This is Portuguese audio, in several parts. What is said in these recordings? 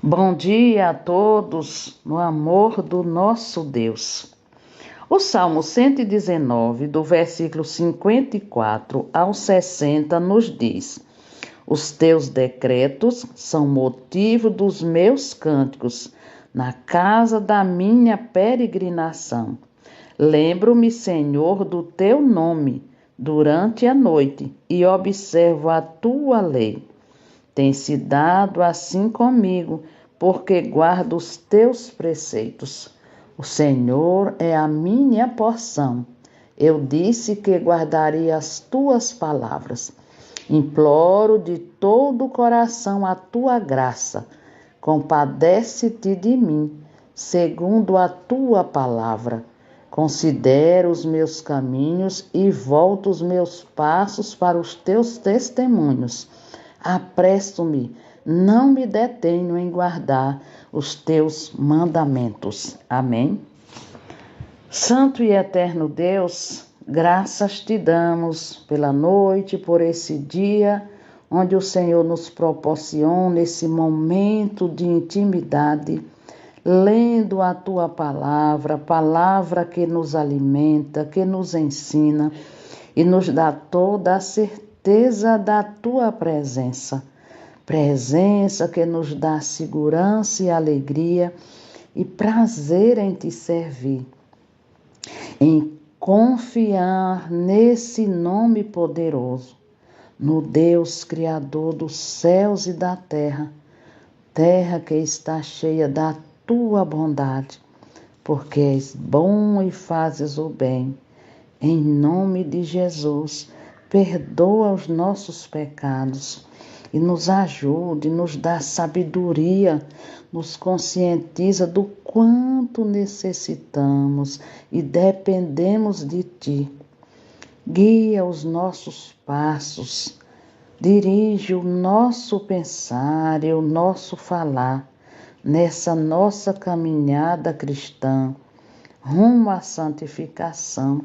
Bom dia a todos, no amor do nosso Deus. O Salmo 119, do versículo 54 ao 60, nos diz: Os teus decretos são motivo dos meus cânticos, na casa da minha peregrinação. Lembro-me, Senhor, do teu nome durante a noite e observo a tua lei. Tem-se dado assim comigo, porque guardo os teus preceitos. O Senhor é a minha porção. Eu disse que guardaria as tuas palavras. Imploro de todo o coração a tua graça. Compadece-te de mim, segundo a tua palavra. Considero os meus caminhos e volto os meus passos para os teus testemunhos. Apresso-me, não me detenho em guardar os teus mandamentos. Amém. Santo e eterno Deus, graças te damos pela noite, por esse dia onde o Senhor nos proporciona esse momento de intimidade, lendo a tua palavra, palavra que nos alimenta, que nos ensina e nos dá toda a certeza da tua presença. Presença que nos dá segurança e alegria e prazer em te servir, em confiar nesse nome poderoso, no Deus Criador dos céus e da terra, terra que está cheia da tua bondade, porque és bom e fazes o bem. Em nome de Jesus, perdoa os nossos pecados e nos ajude, nos dá sabedoria, nos conscientiza do quanto necessitamos e dependemos de Ti. Guia os nossos passos, dirige o nosso pensar e o nosso falar nessa nossa caminhada cristã, rumo à santificação.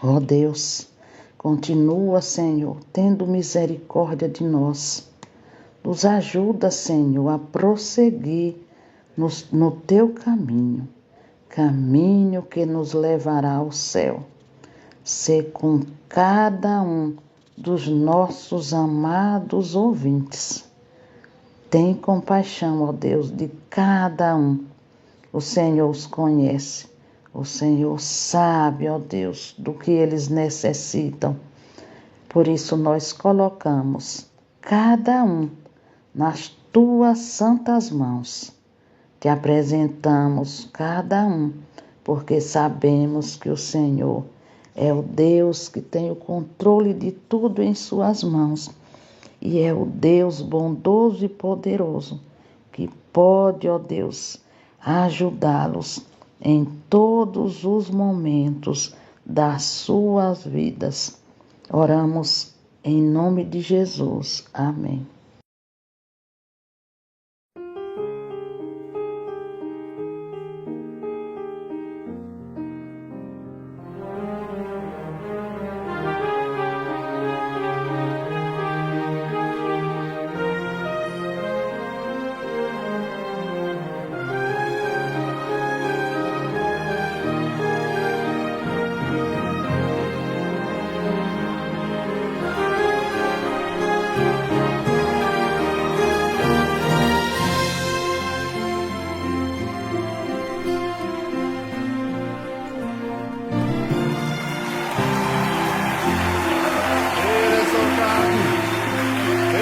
Ó Deus, continua, Senhor, tendo misericórdia de nós. Nos ajuda, Senhor, a prosseguir no teu caminho, caminho que nos levará ao céu. Sê com cada um dos nossos amados ouvintes. Tem compaixão, ó Deus, de cada um. O Senhor os conhece. O Senhor sabe, ó Deus, do que eles necessitam. Por isso nós colocamos cada um nas tuas santas mãos. Te apresentamos cada um, porque sabemos que o Senhor é o Deus que tem o controle de tudo em suas mãos. E é o Deus bondoso e poderoso que pode, ó Deus, ajudá-los em todos os momentos das suas vidas. Oramos em nome de Jesus. Amém.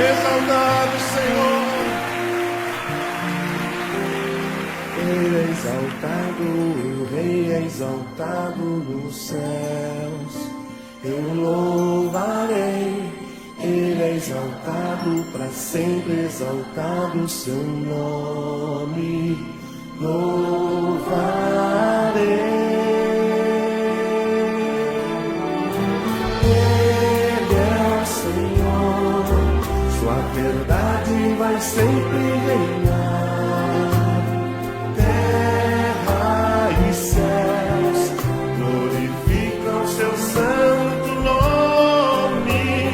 Exaltado, Senhor. Ele é exaltado, o Rei é exaltado nos céus. Eu louvarei, Ele é exaltado, para sempre exaltado o seu nome. Louvarei. Verdade vai sempre reinar. Terra e céus glorificam seu santo nome.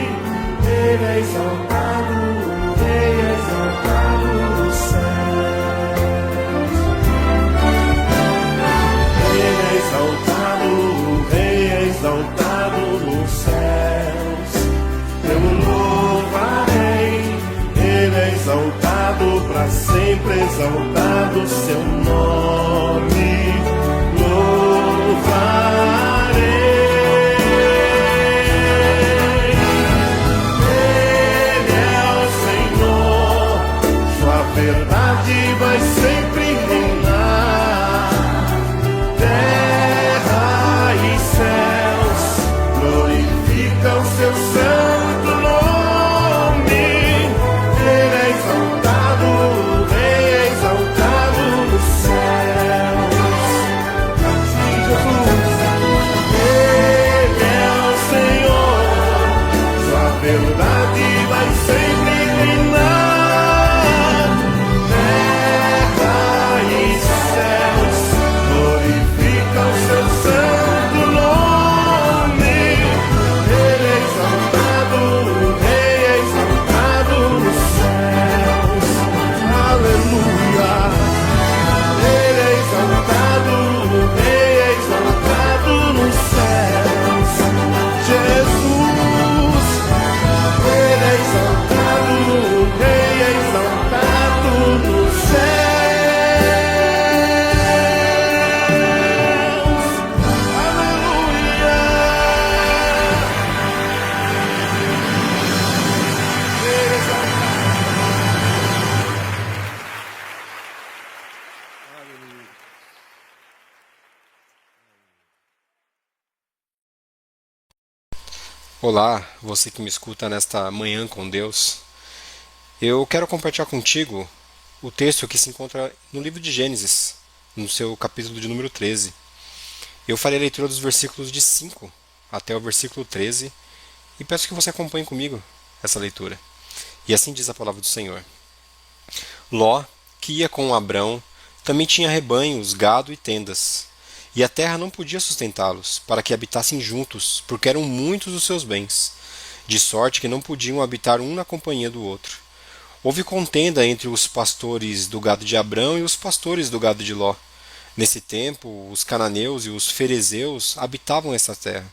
Olá, você que me escuta nesta manhã com Deus. Eu quero compartilhar contigo o texto que se encontra no livro de Gênesis, no seu capítulo de número 13. Eu farei a leitura dos versículos de 5 até o versículo 13 e peço que você acompanhe comigo essa leitura. E assim diz a palavra do Senhor. Ló, que ia com Abrão, também tinha rebanhos, gado e tendas. E a terra não podia sustentá-los, para que habitassem juntos, porque eram muitos os seus bens, de sorte que não podiam habitar um na companhia do outro. Houve contenda entre os pastores do gado de Abrão e os pastores do gado de Ló. Nesse tempo, os cananeus e os ferezeus habitavam essa terra.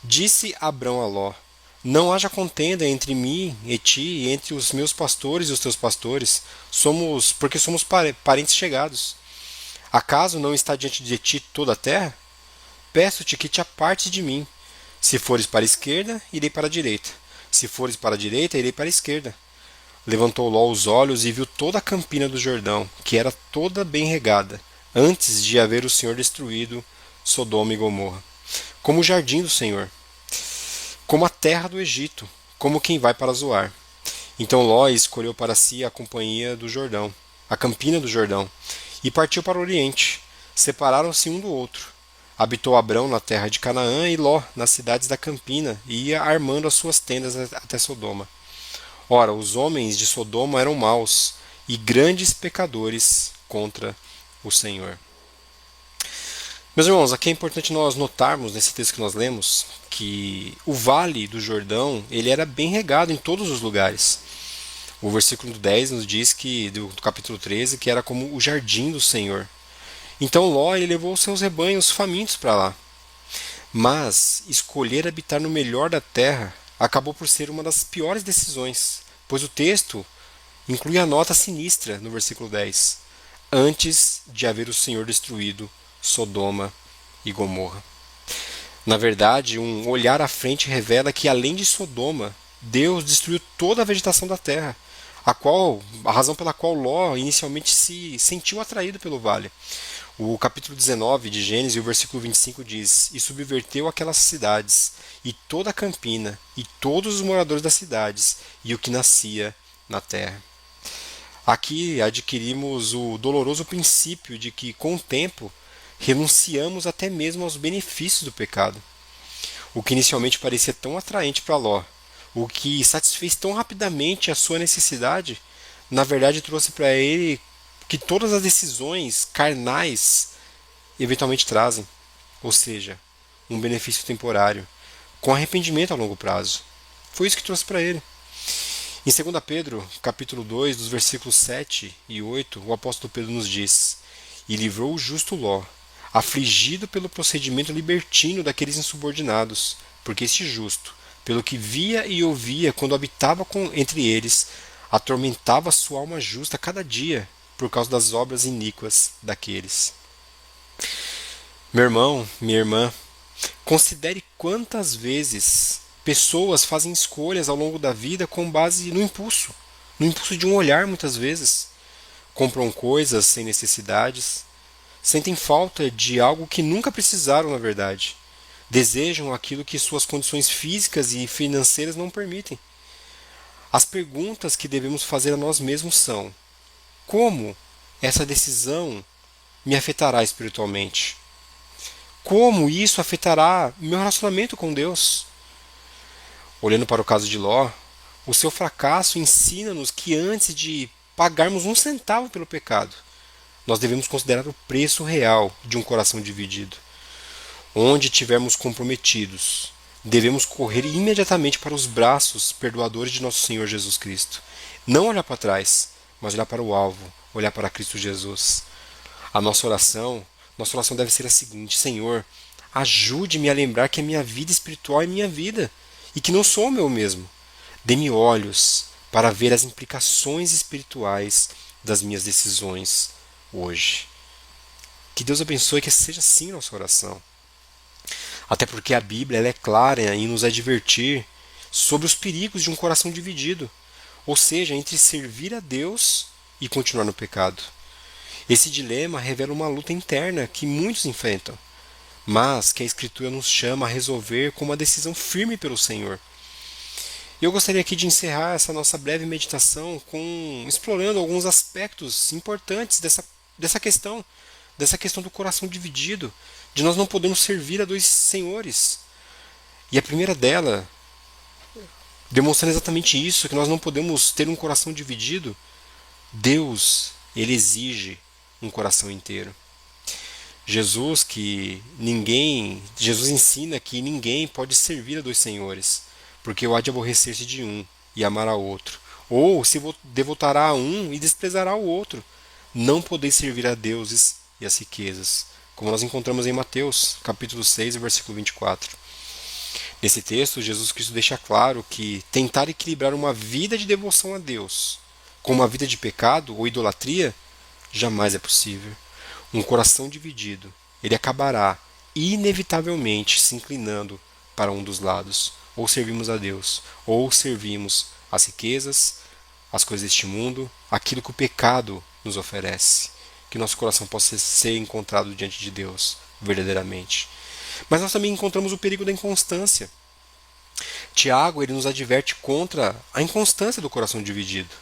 Disse Abrão a Ló: Não haja contenda entre mim e ti, e entre os meus pastores e os teus pastores, porque somos parentes chegados. Acaso não está diante de ti toda a terra? Peço-te que te apartes de mim. Se fores para a esquerda, irei para a direita. Se fores para a direita, irei para a esquerda. Levantou Ló os olhos e viu toda a campina do Jordão, que era toda bem regada, antes de haver o Senhor destruído Sodoma e Gomorra, como o jardim do Senhor, como a terra do Egito, como quem vai para Zoar. Então Ló escolheu para si a companhia do Jordão, a campina do Jordão, e partiu para o oriente. Separaram-se um do outro. Habitou Abrão na terra de Canaã e Ló nas cidades da campina, e ia armando as suas tendas até Sodoma. Ora, os homens de Sodoma eram maus e grandes pecadores contra o Senhor. Meus irmãos, aqui é importante nós notarmos nesse texto que nós lemos que o vale do Jordão ele era bem regado em todos os lugares. O versículo 10 nos diz que do capítulo 13 que era como o jardim do Senhor. Então Ló ele levou seus rebanhos famintos para lá. Mas escolher habitar no melhor da terra acabou por ser uma das piores decisões, pois o texto inclui a nota sinistra no versículo 10, antes de haver o Senhor destruído Sodoma e Gomorra. Na verdade, um olhar à frente revela que além de Sodoma, Deus destruiu toda a vegetação da terra, a razão pela qual Ló inicialmente se sentiu atraído pelo vale. O capítulo 19 de Gênesis, o versículo 25 diz: E subverteu aquelas cidades, e toda a campina, e todos os moradores das cidades, e o que nascia na terra. Aqui adquirimos o doloroso princípio de que, com o tempo, renunciamos até mesmo aos benefícios do pecado. O que inicialmente parecia tão atraente para Ló, o que satisfez tão rapidamente a sua necessidade, na verdade trouxe para ele que todas as decisões carnais eventualmente trazem, ou seja, um benefício temporário, com arrependimento a longo prazo. Foi isso que trouxe para ele. Em 2 Pedro, capítulo 2, dos versículos 7 e 8, o apóstolo Pedro nos diz: E livrou o justo Ló, afligido pelo procedimento libertino daqueles insubordinados, porque este justo, pelo que via e ouvia quando habitava entre eles, atormentava sua alma justa cada dia, por causa das obras iníquas daqueles. Meu irmão, minha irmã, considere quantas vezes pessoas fazem escolhas ao longo da vida com base no impulso de um olhar muitas vezes. Compram coisas sem necessidades, sentem falta de algo que nunca precisaram na verdade. Desejam aquilo que suas condições físicas e financeiras não permitem. As perguntas que devemos fazer a nós mesmos são: como essa decisão me afetará espiritualmente? Como isso afetará meu relacionamento com Deus? Olhando para o caso de Ló, o seu fracasso ensina-nos que antes de pagarmos um centavo pelo pecado, nós devemos considerar o preço real de um coração dividido. Onde estivermos comprometidos, devemos correr imediatamente para os braços perdoadores de nosso Senhor Jesus Cristo. Não olhar para trás, mas olhar para o alvo, olhar para Cristo Jesus. A nossa oração deve ser a seguinte: Senhor, ajude-me a lembrar que a minha vida espiritual é minha vida e que não sou o meu mesmo. Dê-me olhos para ver as implicações espirituais das minhas decisões hoje. Que Deus abençoe e que seja assim nossa oração. Até porque a Bíblia ela é clara em nos advertir sobre os perigos de um coração dividido, ou seja, entre servir a Deus e continuar no pecado. Esse dilema revela uma luta interna que muitos enfrentam. mas que a Escritura nos chama a resolver com uma decisão firme pelo Senhor. E eu gostaria aqui de encerrar essa nossa breve meditação explorando alguns aspectos importantes dessa questão do coração dividido, de nós não podemos servir a dois senhores. E a primeira dela, demonstrando exatamente isso, que nós não podemos ter um coração dividido, Deus, ele exige um coração inteiro. Jesus ensina que ninguém pode servir a dois senhores, porque o há de aborrecer-se de um e amar ao outro, ou se devotará a um e desprezará o outro. Não podeis servir a deuses e as riquezas, como nós encontramos em Mateus, capítulo 6, versículo 24. Nesse texto, Jesus Cristo deixa claro que tentar equilibrar uma vida de devoção a Deus com uma vida de pecado ou idolatria jamais é possível. Um coração dividido, ele acabará inevitavelmente se inclinando para um dos lados. Ou servimos a Deus, ou servimos as riquezas, as coisas deste mundo, aquilo que o pecado nos oferece. Que nosso coração possa ser encontrado diante de Deus, verdadeiramente. Mas nós também encontramos o perigo da inconstância. Tiago, ele nos adverte contra a inconstância do coração dividido.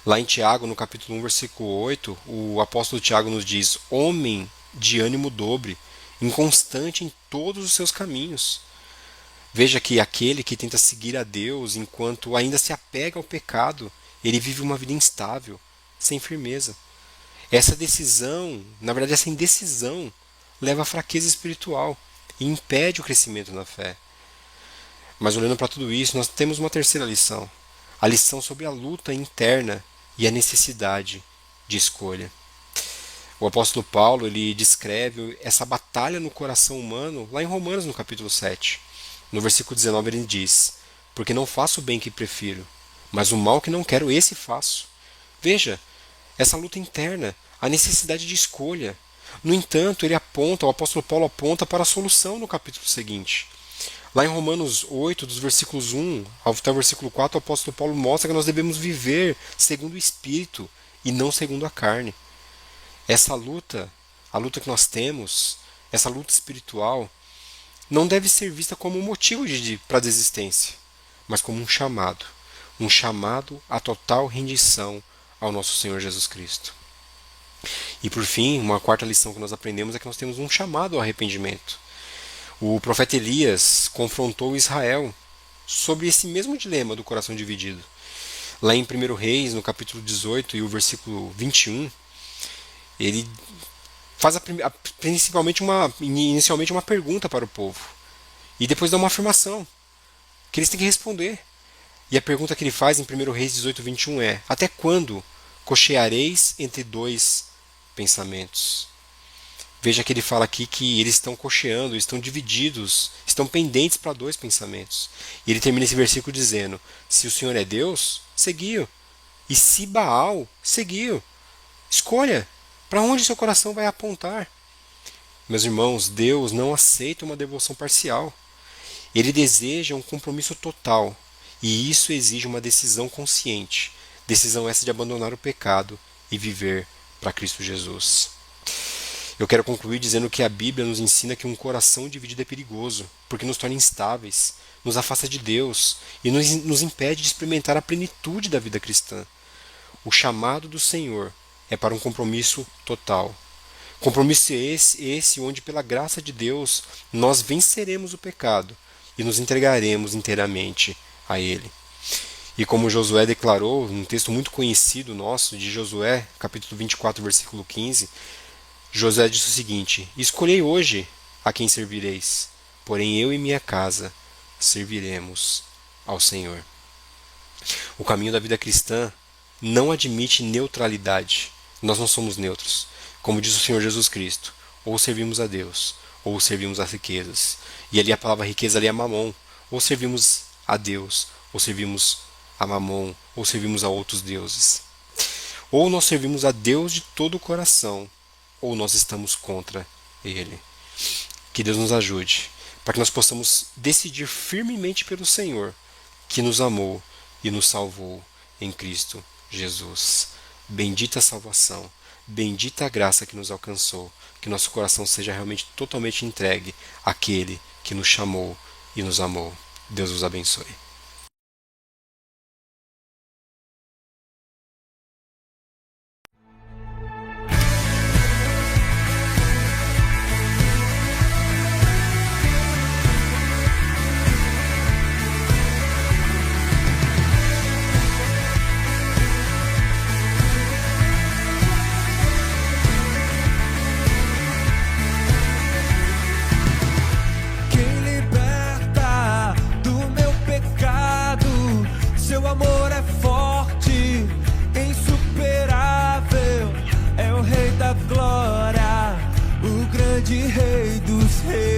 Lá em Tiago, no capítulo 1, versículo 8, o apóstolo Tiago nos diz: homem de ânimo dobre, inconstante em todos os seus caminhos. Veja que aquele que tenta seguir a Deus enquanto ainda se apega ao pecado, ele vive uma vida instável, sem firmeza. Essa decisão, na verdade essa indecisão, leva à fraqueza espiritual e impede o crescimento na fé. Mas olhando para tudo isso, nós temos uma terceira lição. A lição sobre a luta interna e a necessidade de escolha. O apóstolo Paulo, ele descreve essa batalha no coração humano lá em Romanos, no capítulo 7. No versículo 19 ele diz: porque não faço o bem que prefiro, mas o mal que não quero, esse faço. Veja, essa luta interna, a necessidade de escolha. No entanto, o apóstolo Paulo aponta para a solução no capítulo seguinte. Lá em Romanos 8, dos versículos 1 até o versículo 4, o apóstolo Paulo mostra que nós devemos viver segundo o Espírito e não segundo a carne. Essa luta, a luta que nós temos, essa luta espiritual, não deve ser vista como um motivo para a desistência, mas como um chamado à total rendição ao nosso Senhor Jesus Cristo. E por fim, uma quarta lição que nós aprendemos é que nós temos um chamado ao arrependimento. O profeta Elias confrontou Israel sobre esse mesmo dilema do coração dividido. Lá em 1 Reis, no capítulo 18 e o versículo 21, ele faz inicialmente uma pergunta para o povo e depois dá uma afirmação que eles têm que responder. E a pergunta que ele faz em 1 Reis 18, 21 é: até quando cocheareis entre dois pensamentos? Veja que ele fala aqui que eles estão cocheando, estão divididos, estão pendentes para dois pensamentos. E ele termina esse versículo dizendo: se o Senhor é Deus, seguiu. E se Baal, seguiu. Escolha para onde seu coração vai apontar. Meus irmãos, Deus não aceita uma devoção parcial. Ele deseja um compromisso total. E isso exige uma decisão consciente. Decisão essa de abandonar o pecado e viver para Cristo Jesus. Eu quero concluir dizendo que a Bíblia nos ensina que um coração dividido é perigoso, porque nos torna instáveis, nos afasta de Deus e nos impede de experimentar a plenitude da vida cristã. O chamado do Senhor é para um compromisso total. Compromisso esse onde, pela graça de Deus, nós venceremos o pecado e nos entregaremos inteiramente a Ele. E como Josué declarou, num texto muito conhecido nosso, de Josué, capítulo 24, versículo 15, Josué disse o seguinte: escolhei hoje a quem servireis, porém eu e minha casa serviremos ao Senhor. O caminho da vida cristã não admite neutralidade. Nós não somos neutros. Como diz o Senhor Jesus Cristo, ou servimos a Deus, ou servimos às riquezas. E ali a palavra riqueza ali é mamon. Ou servimos a Deus, ou servimos a mamon, ou servimos a outros deuses. Ou nós servimos a Deus de todo o coração, ou nós estamos contra Ele. Que Deus nos ajude, para que nós possamos decidir firmemente pelo Senhor, que nos amou e nos salvou em Cristo Jesus. Bendita a salvação, bendita a graça que nos alcançou, que nosso coração seja realmente totalmente entregue àquele que nos chamou e nos amou. Deus os abençoe. Quem liberta do meu pecado, seu amor é forte, insuperável, é o Rei da Glória, o grande Rei dos Reis.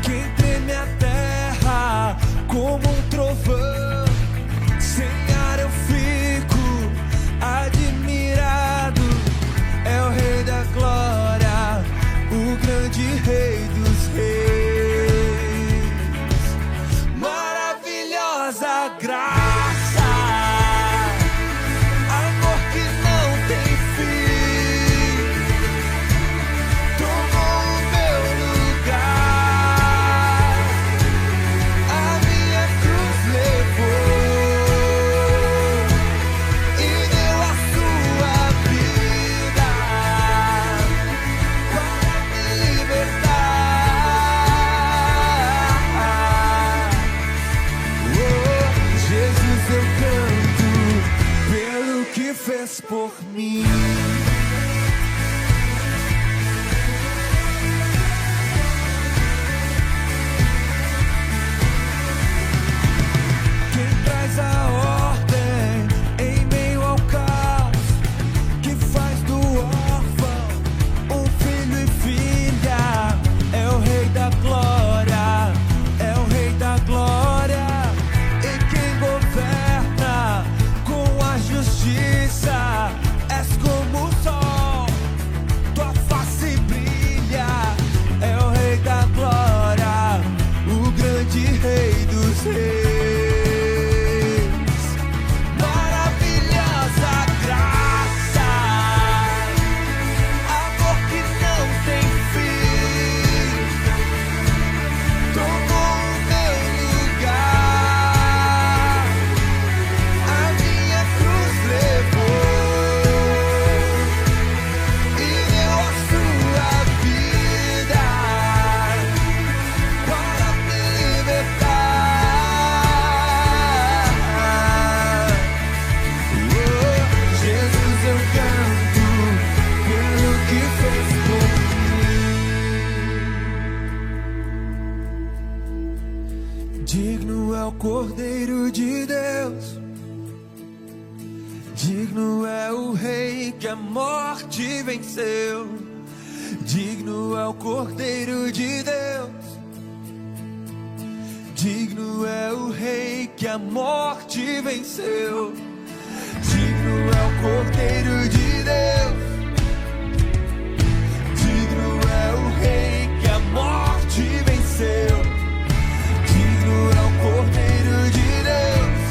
Quem treme a terra como um trovão, sem ar eu fico admirado. É o Rei da Glória, o grande Rei dos Reis. Maravilhosa graça, amor que não tem fim, tomou o meu lugar, a minha cruz levou e deu a sua vida para me libertar. Oh, Jesus, eu canto pelo que fez por mim. Quem traz a ordem em meio ao caos, que faz do órfão um filho e filha, é o Rei da Glória, é o Rei da Glória. E quem governa com a justiça, és como o sol, tua face brilha, é o Rei da Glória, o grande Rei dos Reis. Maravilhosa graça, amor que não tem fim, tomou o meu lugar, a minha cruz levou e deu a sua vida para me libertar. Oh, Jesus, eu canto pelo que fez por mim. Digno é o Cordeiro de Deus, digno é o Rei que a morte venceu. Digno é o Cordeiro de Deus, digno é o Rei que a morte venceu. Digno é o Cordeiro de Deus, digno é o Rei que a morte venceu. Digno é o Cordeiro de Deus,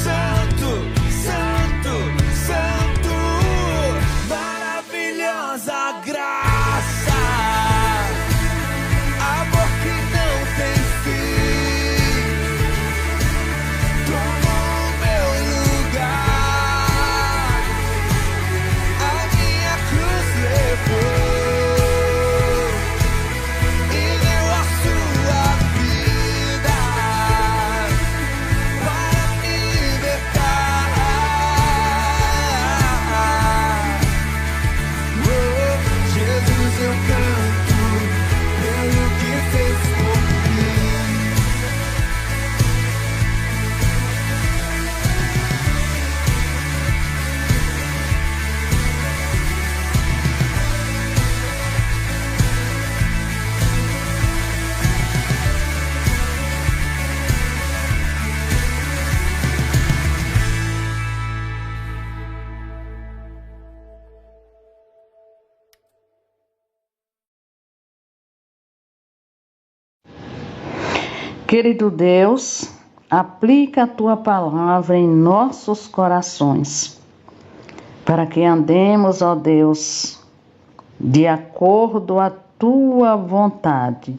Santo, Santo, Santo. Maravilhosa graça, amor que não tem fim, tomou o meu lugar, a minha cruz levou e deu a sua vida para me libertar. Oh, Jesus, eu canto pelo que fez por mim. Querido Deus, aplica a tua palavra em nossos corações. para que andemos, ó Deus, de acordo à tua vontade,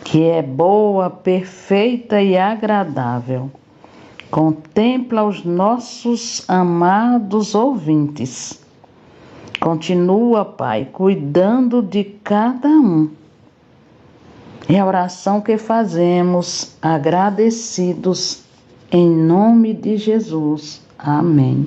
que é boa, perfeita e agradável. Contempla os nossos amados ouvintes. Continua, Pai, cuidando de cada um. É a oração que fazemos, agradecidos, em nome de Jesus. Amém.